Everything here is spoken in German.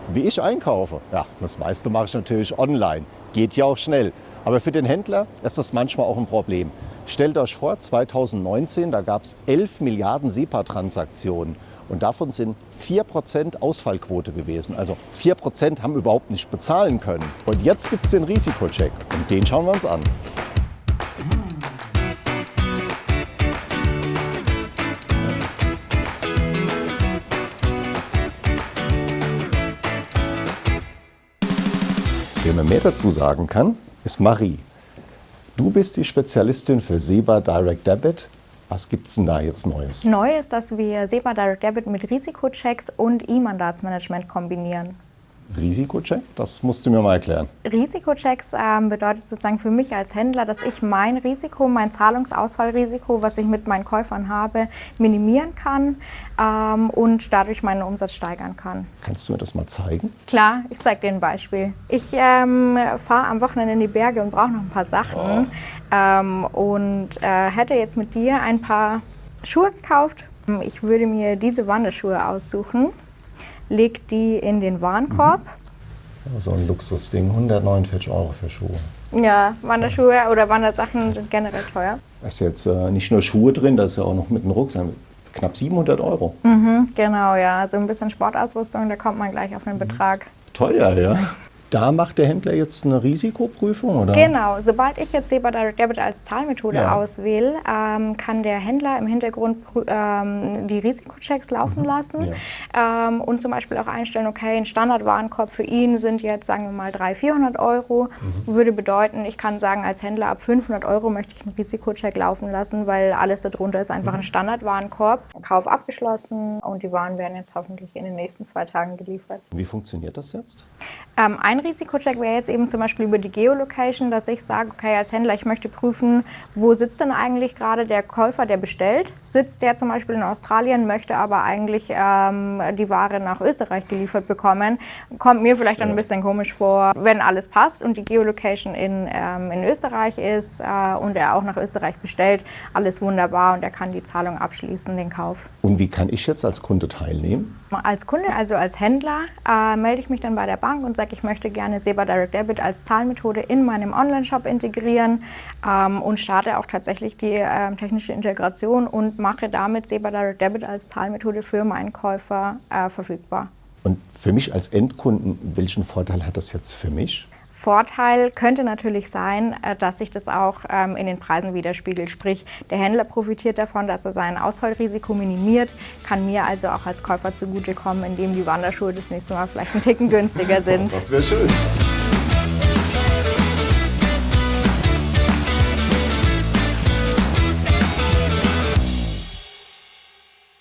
Wie ich einkaufe? Ja, das meiste mache ich natürlich online. Geht ja auch schnell. Aber für den Händler ist das manchmal auch ein Problem. Stellt euch vor, 2019, da gab es 11 Milliarden SEPA-Transaktionen. Und davon sind 4% Ausfallquote gewesen. Also 4% haben überhaupt nicht bezahlen können. Und jetzt gibt es den Risikocheck. Und den schauen wir uns an. Wer mir mehr dazu sagen kann, ist Marie. Du bist die Spezialistin für SEPA Direct Debit. Was gibt's denn da jetzt Neues? Neu ist, dass wir SEPA Direct Debit mit Risikochecks und E-Mandatsmanagement kombinieren. Risikocheck? Das musst du mir mal erklären. Risikochecks bedeutet sozusagen für mich als Händler, dass ich mein Risiko, mein Zahlungsausfallrisiko, was ich mit meinen Käufern habe, minimieren kann und dadurch meinen Umsatz steigern kann. Kannst du mir das mal zeigen? Klar, ich zeige dir ein Beispiel. Ich fahre am Wochenende in die Berge und brauche noch ein paar Sachen hätte jetzt mit dir ein paar Schuhe gekauft. Ich würde mir diese Wanderschuhe aussuchen. Legt die in den Warenkorb. So ein Luxusding, 149 € für Schuhe. Ja, Wanderschuhe oder Wandersachen sind generell teuer. Da ist jetzt nicht nur Schuhe drin, da ist ja auch noch mit einem Rucksack. Knapp 700 €. Genau, ja. So ein bisschen Sportausrüstung, da kommt man gleich auf einen Betrag. Teuer, ja. Da macht der Händler jetzt eine Risikoprüfung, oder? Genau, sobald ich jetzt SEPA Direct Debit als Zahlmethode auswähle, kann der Händler im Hintergrund die Risikochecks laufen lassen und zum Beispiel auch einstellen, okay, ein Standardwarenkorb für ihn sind jetzt, sagen wir mal, 300-400 €. Würde bedeuten, ich kann sagen, als Händler ab 500 € möchte ich einen Risikocheck laufen lassen, weil alles darunter ist einfach ein Standardwarenkorb. Kauf abgeschlossen und die Waren werden jetzt hoffentlich in den nächsten 2 Tagen geliefert. Wie funktioniert das jetzt? Ein Risikocheck wäre jetzt eben zum Beispiel über die Geolocation, dass ich sage, okay, als Händler, ich möchte prüfen, wo sitzt denn eigentlich gerade der Käufer, der bestellt? Sitzt der zum Beispiel in Australien, möchte aber eigentlich die Ware nach Österreich geliefert bekommen? Kommt mir vielleicht dann ein bisschen komisch vor, wenn alles passt und die Geolocation in Österreich ist und er auch nach Österreich bestellt, alles wunderbar und er kann die Zahlung abschließen, den Kauf. Und wie kann ich jetzt als Kunde teilnehmen? Als Kunde, also als Händler, melde ich mich dann bei der Bank und sage, ich möchte gerne SEPA Direct Debit als Zahlmethode in meinem Online-Shop integrieren und starte auch tatsächlich die technische Integration und mache damit SEPA Direct Debit als Zahlmethode für meinen Käufer verfügbar. Und für mich als Endkunden, welchen Vorteil hat das jetzt für mich? Vorteil könnte natürlich sein, dass sich das auch in den Preisen widerspiegelt. Sprich, der Händler profitiert davon, dass er sein Ausfallrisiko minimiert, kann mir also auch als Käufer zugutekommen, indem die Wanderschuhe das nächste Mal vielleicht einen Ticken günstiger sind. Das wäre schön.